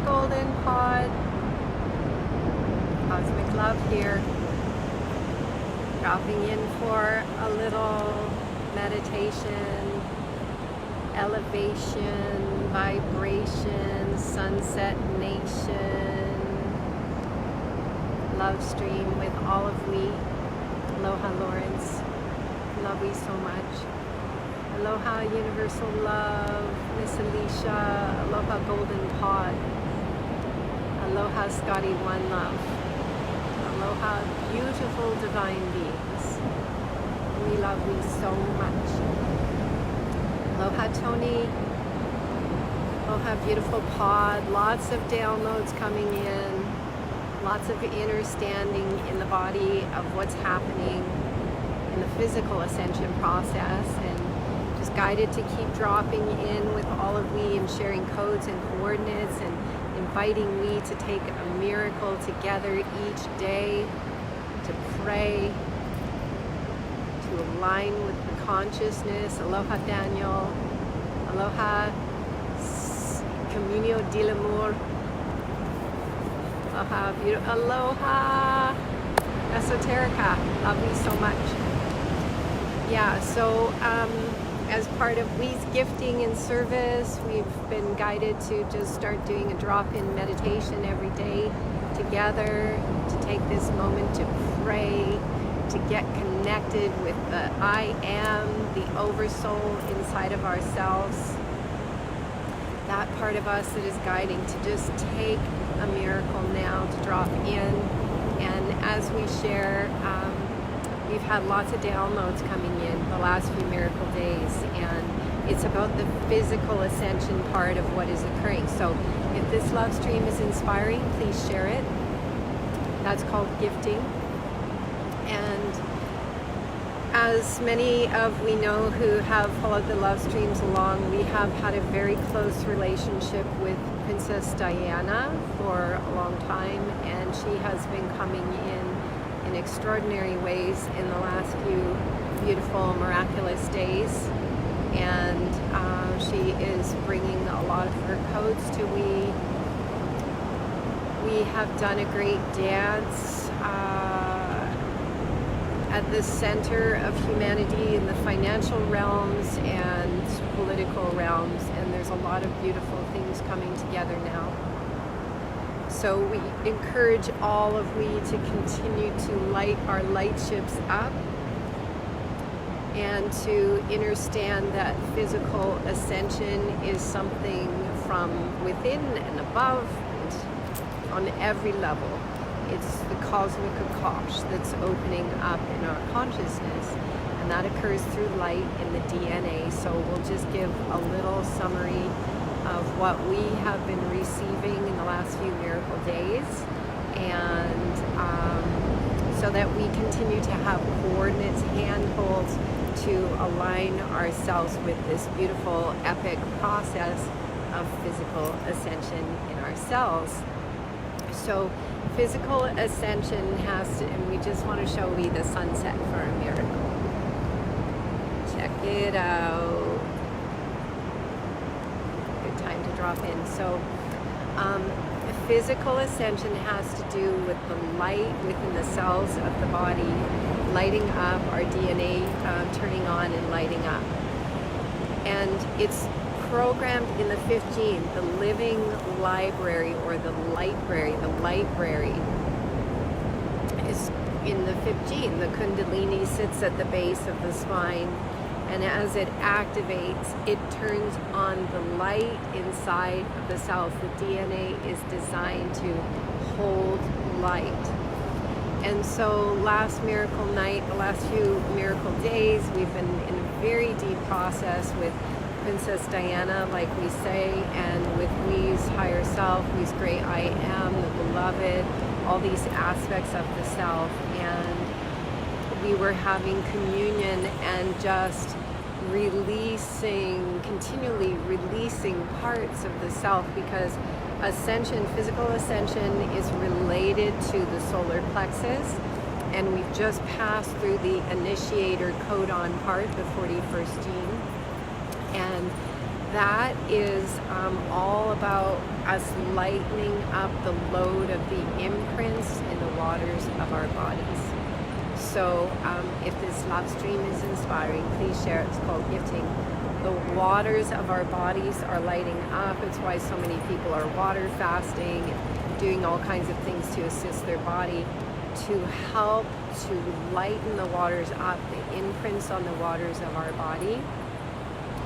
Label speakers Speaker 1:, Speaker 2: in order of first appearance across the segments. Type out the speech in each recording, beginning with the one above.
Speaker 1: Golden Pod. Cosmic Love here. Dropping in for a little meditation, elevation, vibration, sunset nation, LoveStream with all of we. Aloha Lawrence. Love you so much. Aloha Universal Love, Miss Alicia. Aloha Golden Pod. Aloha Scotty One Love. Aloha beautiful divine beings. We love you so much. Aloha Tony. Aloha beautiful pod. Lots of downloads coming in. Lots of understanding in the body of what's happening in the physical ascension process, and just guided to keep dropping in with all of we and sharing codes and coordinates and inviting we to take a miracle together each day, to pray, to align with the consciousness. Aloha Daniel. Aloha Comunio de l'Amour. Aloha beautiful. Aloha Esoterica. Love you so much. Yeah, so as part of We's gifting and service, we've been guided to just start doing a drop-in meditation every day together, to take this moment to pray, to get connected with the I am, the oversoul inside of ourselves, that part of us that is guiding to just take a miracle now, to drop in. And as we share, we've had lots of downloads coming in the last few miracle days, and it's about the physical ascension part of what is occurring. So if this love stream is inspiring, please share it. That's called gifting. And as many of we know who have followed the love streams along, we have had a very close relationship with Princess Diana for a long time, and she has been coming in extraordinary ways in the last few beautiful, miraculous days. And she is bringing a lot of her codes to we. We have done a great dance at the center of humanity in the financial realms and political realms, and there's a lot of beautiful things coming together now. So we encourage all of we to continue to light our light ships up and to understand that physical ascension is something from within and above and on every level. It's the cosmic Akash that's opening up in our consciousness, and that occurs through light in the DNA. So we'll just give a little summary of what we have been receiving in the last few miracle days, and so that we continue to have coordinates, handholds to align ourselves with this beautiful epic process of physical ascension in ourselves. So physical ascension has to, and we just want to show we the sunset for a miracle. Check it out. Time to drop in. So physical ascension has to do with the light within the cells of the body lighting up, our DNA turning on and lighting up. And it's programmed in the fifth gene, the living library, or the library. The library is in the fifth gene. The Kundalini sits at the base of the spine, and as it activates, it turns on the light inside of the cells. The DNA is designed to hold light. And so last miracle night, the last few miracle days, we've been in a very deep process with Princess Diana, like we say, and with we's higher self, we's great I am, the beloved, all these aspects of the self. And we were having communion and just releasing, continually releasing parts of the self, because ascension, physical ascension, is related to the solar plexus, and we've just passed through the initiator codon part, the 41st gene, and that is all about us lightening up the load of the imprints in the waters of our bodies. So if this LoveStream is inspiring, please share it. It's called Gifting. The waters of our bodies are lighting up. It's why so many people are water fasting and doing all kinds of things to assist their body to help to lighten the waters up, the imprints on the waters of our body,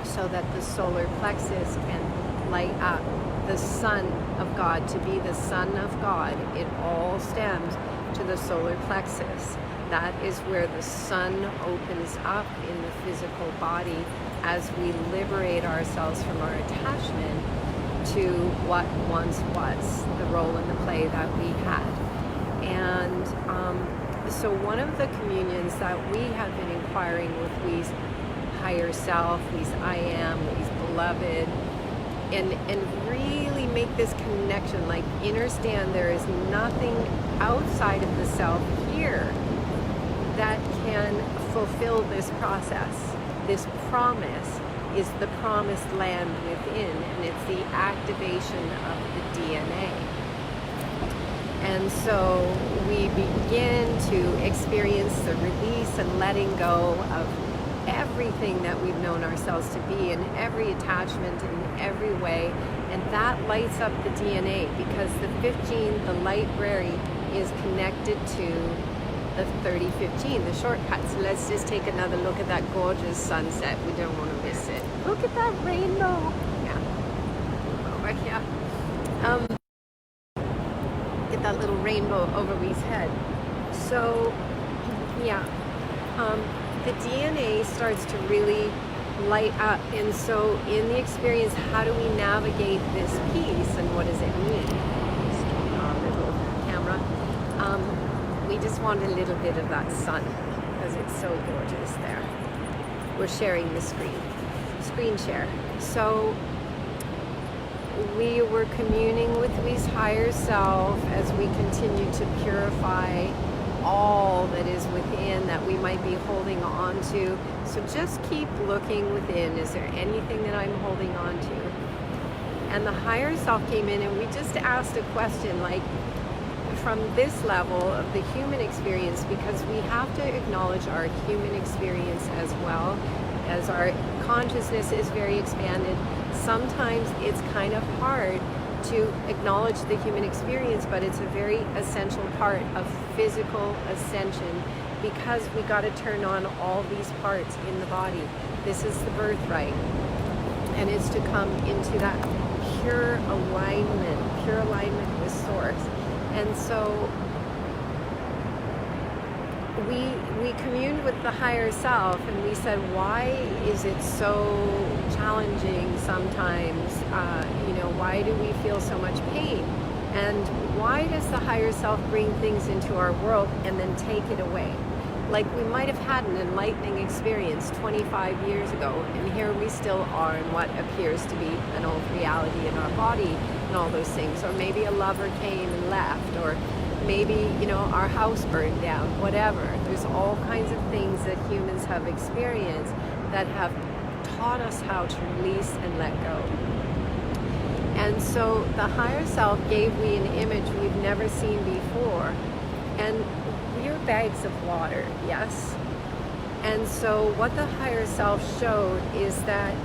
Speaker 1: so that the solar plexus can light up. The Son of God, to be the Son of God, it all stems to the solar plexus. That is where the sun opens up in the physical body as we liberate ourselves from our attachment to what once was, the role and the play that we had. And so one of the communions that we have been inquiring with we's higher self, we's I am, we's beloved, and really make this connection, like understand there is nothing outside of the self here that can fulfill this process. This promise is the promised land within, and it's the activation of the DNA. And so we begin to experience the release and letting go of everything that we've known ourselves to be, and every attachment in every way, and that lights up the DNA, because the 15, the library, is connected to the 3015, the shortcut. So let's just take another look at that gorgeous sunset. We don't want to miss it. Look at that rainbow. Yeah. Over here. Get that little rainbow over Wee's head. So, yeah. The DNA starts to really light up. And so in the experience, how do we navigate this piece, and what does it mean? Just turn on the little camera. We just want a little bit of that sun because it's so gorgeous there. We're sharing the screen share. So we were communing with We's higher self as we continue to purify all that is within that we might be holding on to. So just keep looking within. Is there anything that I'm holding on to? And the higher self came in, and we just asked a question, like, from this level of the human experience, because we have to acknowledge our human experience as well. As our consciousness is very expanded, sometimes it's kind of hard to acknowledge the human experience, but it's a very essential part of physical ascension, because we got to turn on all these parts in the body. This is the birthright, and it's to come into that pure alignment with Source. And so we communed with the higher self, and we said, why is it so challenging sometimes? Why do we feel so much pain? And why does the higher self bring things into our world and then take it away? Like, we might have had an enlightening experience 25 years ago, and here we still are in what appears to be an old reality in our body and all those things. Or maybe a lover came and left, or maybe, our house burned down, whatever. There's all kinds of things that humans have experienced that have taught us how to release and let go. And so the higher self gave me an image we've never seen before. And we're bags of water, yes? And so what the higher self showed is that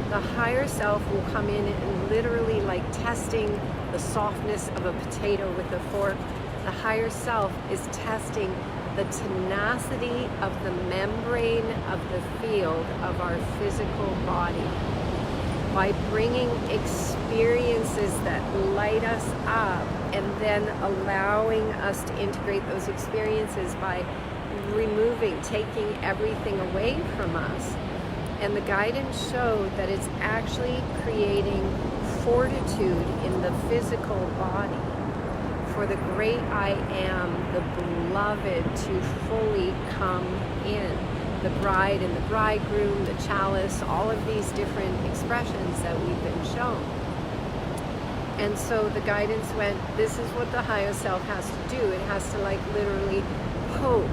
Speaker 1: the higher self will come in and literally, like testing the softness of a potato with a fork, the higher self is testing the tenacity of the membrane of the field of our physical body by bringing experiences that light us up, and then allowing us to integrate those experiences by taking everything away from us. And the guidance showed that it's actually creating fortitude in the physical body for the great I am, the beloved, to fully come in. The bride and the bridegroom, the chalice, all of these different expressions that we've been shown. And so the guidance went, this is what the higher self has to do. It has to, like, literally poke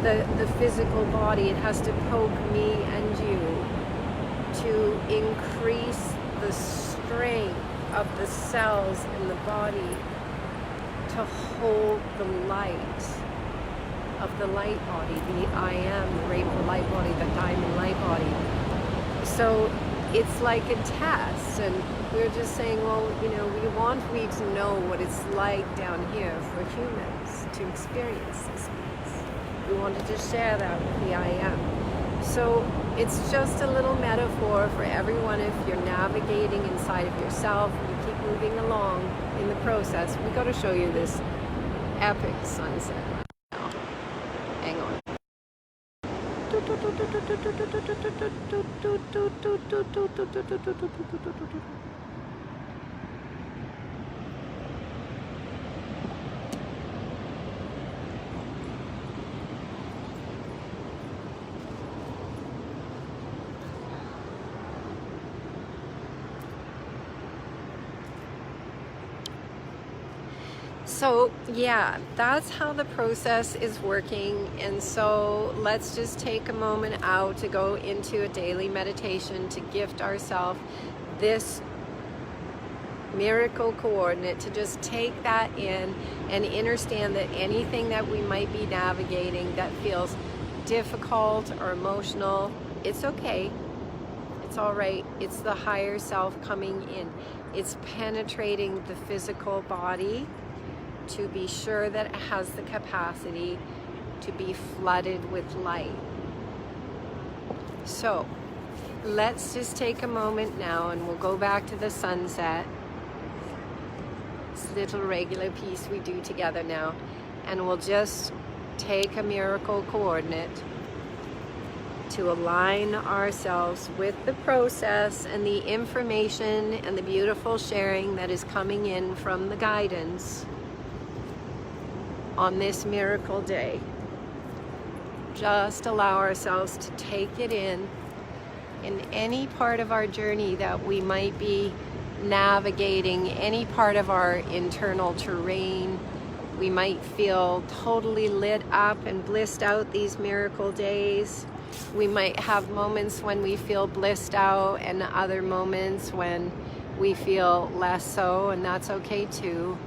Speaker 1: the physical body. It has to poke me and you to increase the strength of the cells in the body to hold the light of the light body, the I am, the rainbow light body, the diamond light body. So it's like a test, and we're just saying, well, you know, we to know what it's like down here for humans to experience this peace. We wanted to share that with the I am. So it's just a little metaphor for everyone. If you're navigating inside of yourself, you keep moving along in the process. We got to show you this epic sunset now. Hang on. So yeah, that's how the process is working. And so let's just take a moment out to go into a daily meditation to gift ourselves this miracle coordinate, to just take that in and understand that anything that we might be navigating that feels difficult or emotional, it's okay. It's all right. It's the higher self coming in. It's penetrating the physical body to be sure that it has the capacity to be flooded with light. So let's just take a moment now, and we'll go back to the sunset, this little regular piece we do together now, and we'll just take a miracle coordinate to align ourselves with the process and the information and the beautiful sharing that is coming in from the guidance on this miracle day. Just allow ourselves to take it in any part of our journey that we might be navigating, any part of our internal terrain. We might feel totally lit up and blissed out these miracle days. We might have moments when we feel blissed out and other moments when we feel less so, and that's okay too.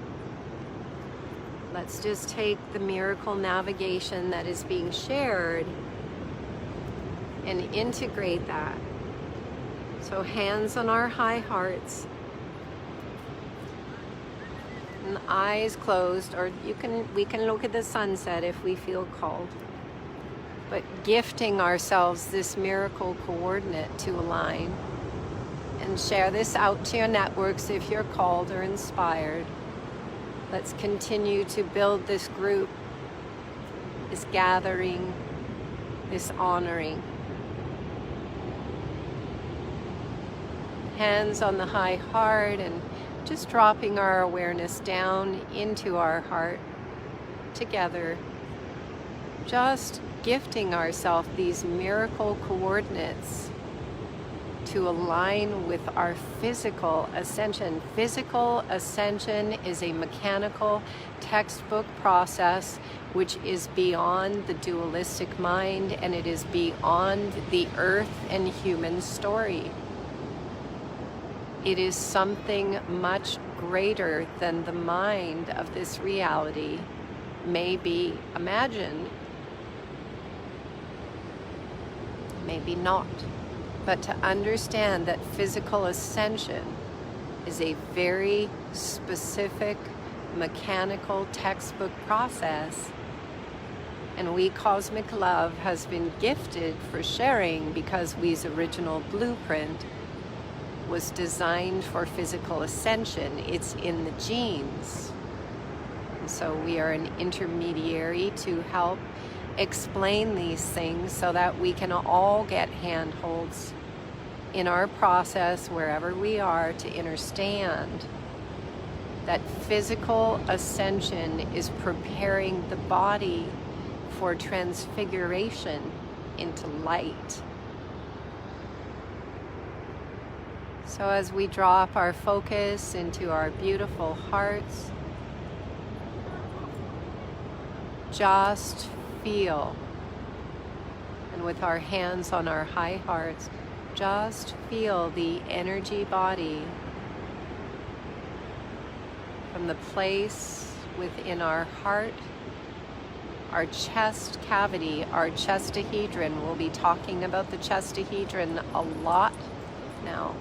Speaker 1: Let's just take the miracle navigation that is being shared and integrate that. So hands on our high hearts and eyes closed, or we can look at the sunset if we feel called. But gifting ourselves this miracle coordinate to align, and share this out to your networks if you're called or inspired. Let's continue to build this group, this gathering, this honoring. Hands on the high heart, and just dropping our awareness down into our heart together. Just gifting ourselves these miracle coordinates to align with our physical ascension. Physical ascension is a mechanical textbook process which is beyond the dualistic mind, and it is beyond the earth and human story. It is something much greater than the mind of this reality may be imagined. Maybe not. But to understand that physical ascension is a very specific mechanical textbook process, and we Cosmic Love has been gifted for sharing because we's original blueprint was designed for physical ascension. It's in the genes. And so we are an intermediary to help explain these things so that we can all get handholds in our process wherever we are to understand that physical ascension is preparing the body for transfiguration into light. So as we drop our focus into our beautiful hearts, just feel, and with our hands on our high hearts, just feel the energy body from the place within our heart, our chest cavity, our chestahedron. We'll be talking about the chestahedron a lot now,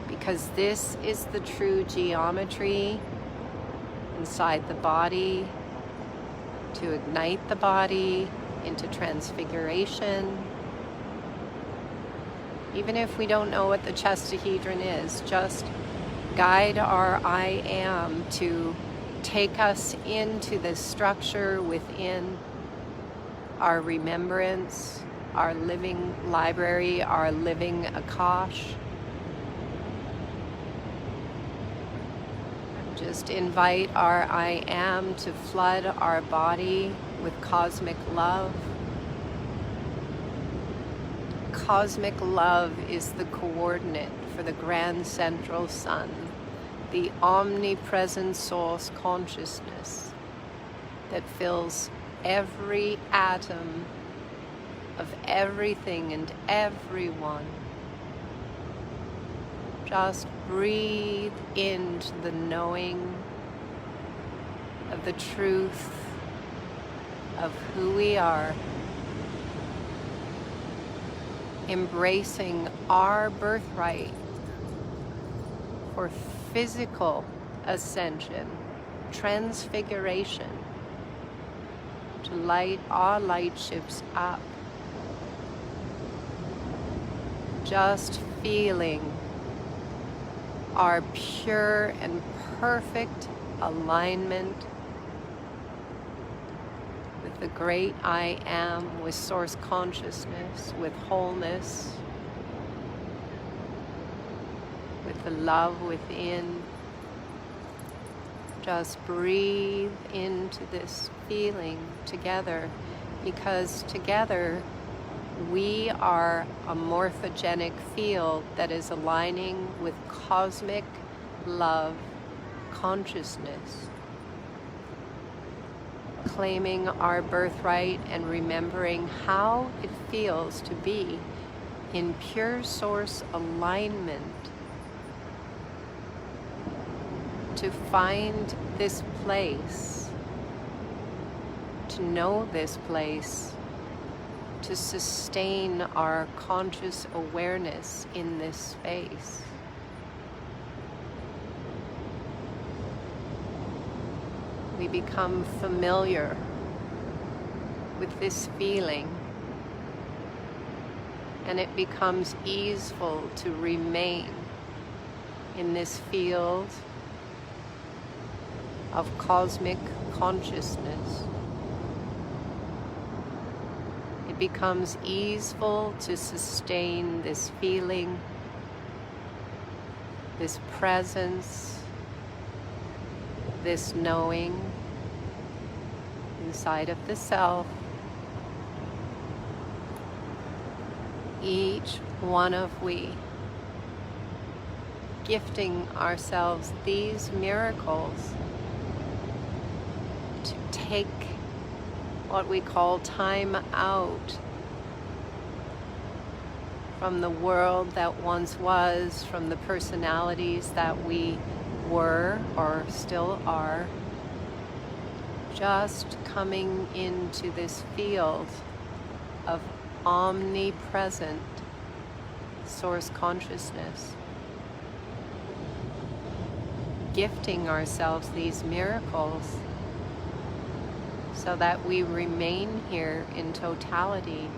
Speaker 1: because this is the true geometry inside the body to ignite the body into transfiguration. Even if we don't know what the chestahedron is, just guide our I am to take us into this structure within our remembrance, our living library, our living Akash. Just invite our I am to flood our body with cosmic love. Cosmic love is the coordinate for the grand central sun, the omnipresent source consciousness that fills every atom of everything and everyone. Just breathe into the knowing of the truth of who we are, embracing our birthright for physical ascension, transfiguration, to light our light ships up. Just feeling our pure and perfect alignment with the great I am, with source consciousness, with wholeness, with the love within. Just breathe into this feeling together, because together we are a morphogenic field that is aligning with cosmic love consciousness, claiming our birthright and remembering how it feels to be in pure source alignment, to find this place, to know this place, to sustain our conscious awareness in this space. We become familiar with this feeling, and it becomes easeful to remain in this field of cosmic consciousness. It becomes easeful to sustain this feeling, this presence, this knowing inside of the self. Each one of we gifting ourselves these miracles to take what we call time out from the world that once was, from the personalities that we were or still are, just coming into this field of omnipresent source consciousness, gifting ourselves these miracles so that we remain here in totality,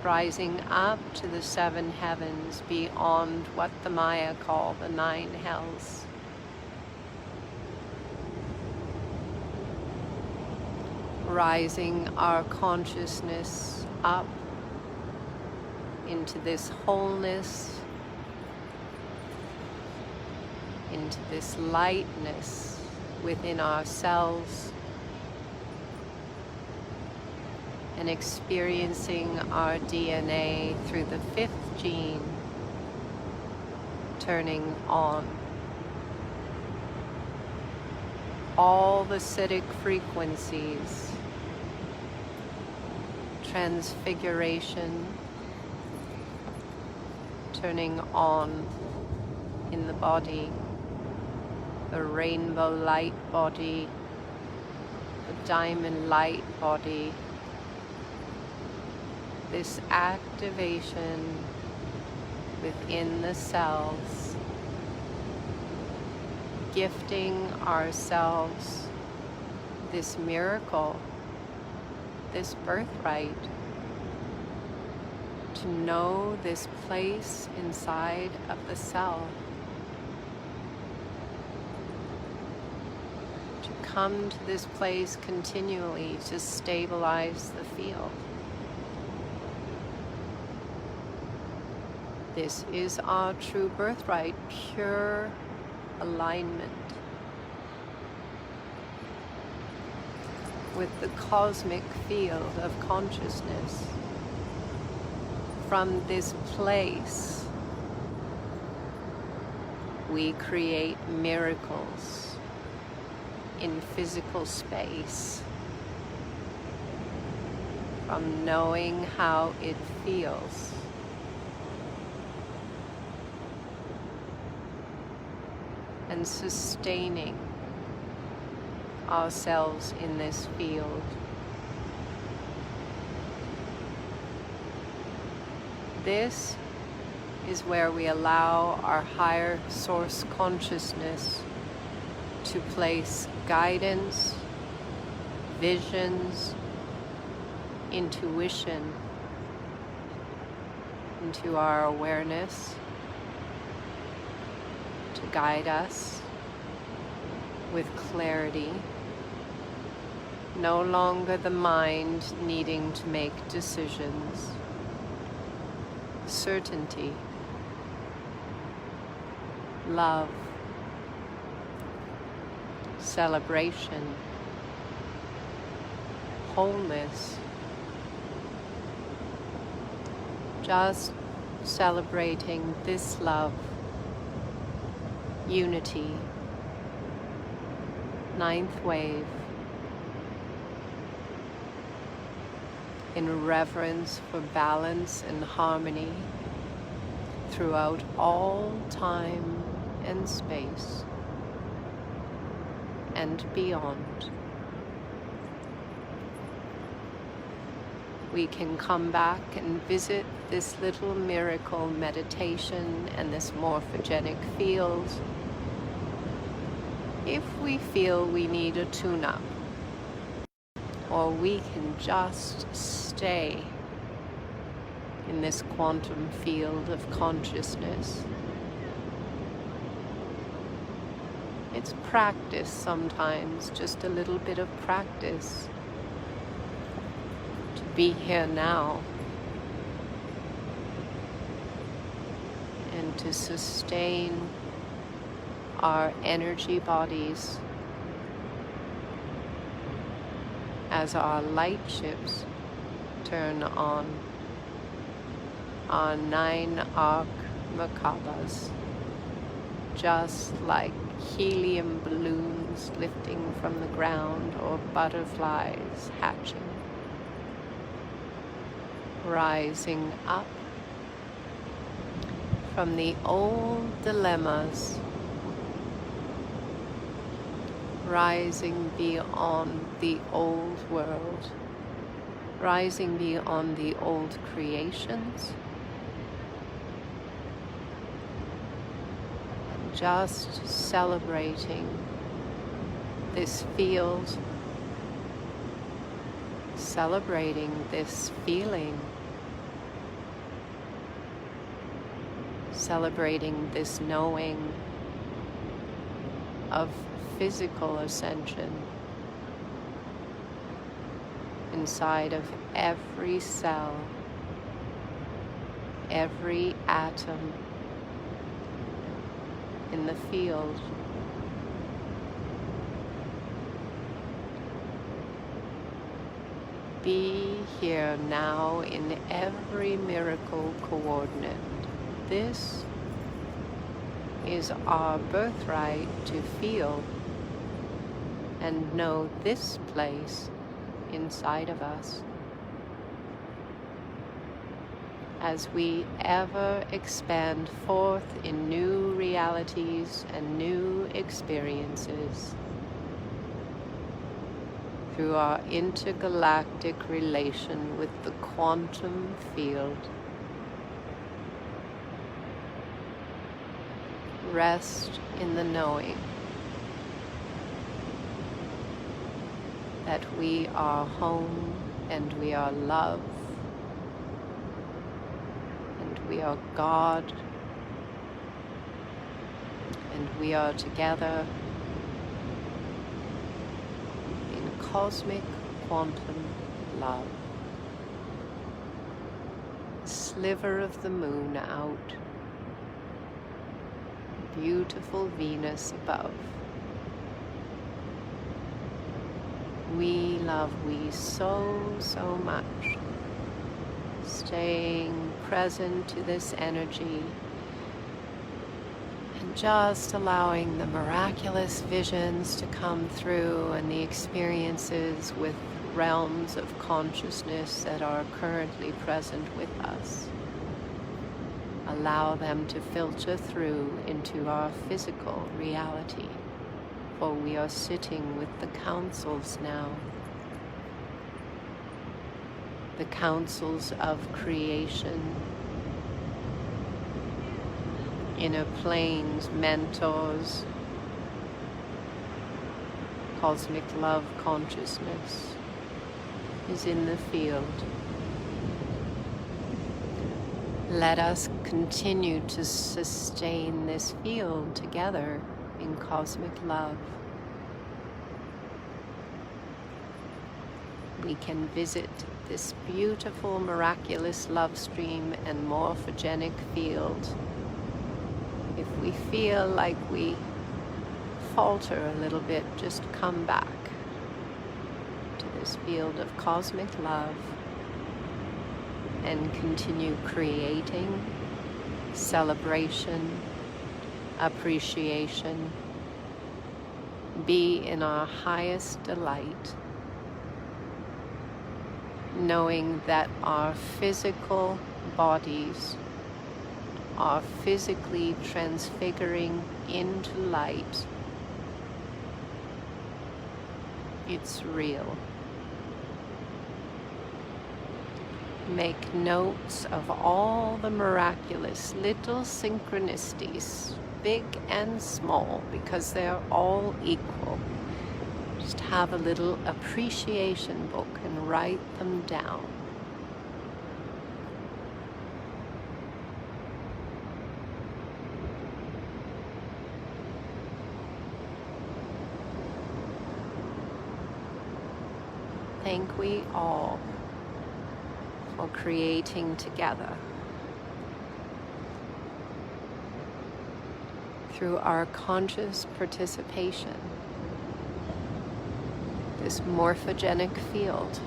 Speaker 1: rising up to the 7 heavens beyond what the Maya call the 9 hells. Rising our consciousness up into this wholeness, into this lightness within ourselves, and experiencing our DNA through the 5th gene turning on. All the acidic frequencies, transfiguration, turning on in the body. the rainbow light body, the diamond light body, this activation within the cells, gifting ourselves this miracle, this birthright, to know this place inside of the cell, to come to this place continually to stabilize the field. This is our true birthright, pure alignment with the cosmic field of consciousness. From this place, we create miracles in physical space, from knowing how it feels. And sustaining ourselves in this field. This is where we allow our higher source consciousness to place guidance, visions, intuition into our awareness, to guide us with clarity, no longer the mind needing to make decisions, certainty, love, celebration, wholeness, just celebrating this love, unity, ninth wave, in reverence for balance and harmony throughout all time and space and beyond. We can come back and visit this little miracle meditation and this morphogenic field if we feel we need a tune-up, or we can just stay in this quantum field of consciousness. It's practice sometimes, just a little bit of practice to be here now and to sustain our energy bodies as our light ships turn on our 9 arc Merkabas, just like helium balloons lifting from the ground or butterflies hatching, rising up from the old dilemmas, rising beyond the old world, rising beyond the old creations, and just celebrating this field, celebrating this feeling, celebrating this knowing of physical ascension inside of every cell, every atom in the field. Be here now in every miracle coordinate. This is our birthright to feel and know this place inside of us as we ever expand forth in new realities and new experiences through our intergalactic relation with the quantum field. Rest in the knowing that we are home and we are love and we are God and we are together in cosmic quantum love. Sliver of the moon out, beautiful Venus above. We love we so, so much. Staying present to this energy and just allowing the miraculous visions to come through and the experiences with realms of consciousness that are currently present with us. Allow them to filter through into our physical reality, for we are sitting with the councils now. The councils of creation, inner planes, mentors, cosmic love consciousness is in the field. Let us continue to sustain this field together in cosmic love. We can visit this beautiful, miraculous love stream and morphogenic field. If we feel like we falter a little bit, just come back to this field of cosmic love and continue creating celebration, appreciation, be in our highest delight, knowing that our physical bodies are physically transfiguring into light. It's real. Make notes of all the miraculous little synchronicities, big and small, because they're all equal. Just have a little appreciation book and write them down. Thank we all for creating together through our conscious participation, this morphogenic field.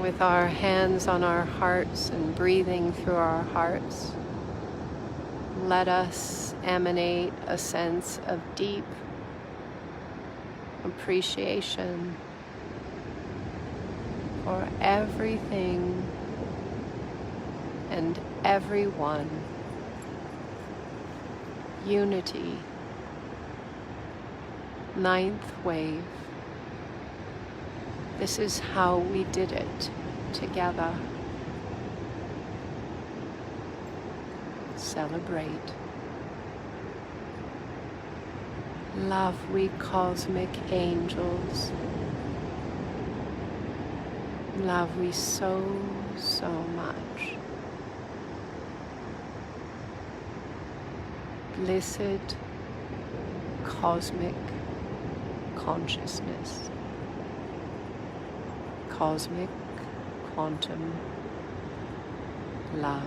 Speaker 1: With our hands on our hearts and breathing through our hearts, let us emanate a sense of deep appreciation for everything and everyone. Unity. Ninth wave. This is how we did it together. Celebrate. Love we cosmic angels. Love we so, so much. Blessed cosmic consciousness. Cosmic quantum love.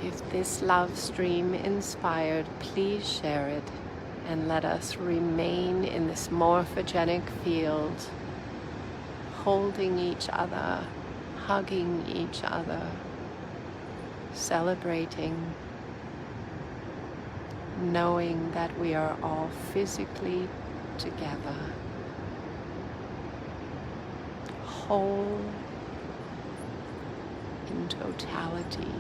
Speaker 1: If this love stream inspired, please share it and let us remain in this morphogenic field, holding each other, hugging each other, celebrating, knowing that we are all physically together, whole in totality,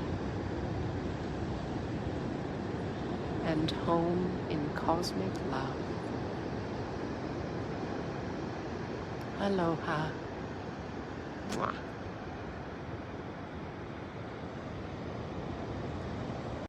Speaker 1: and home in cosmic love. Aloha. Mwah.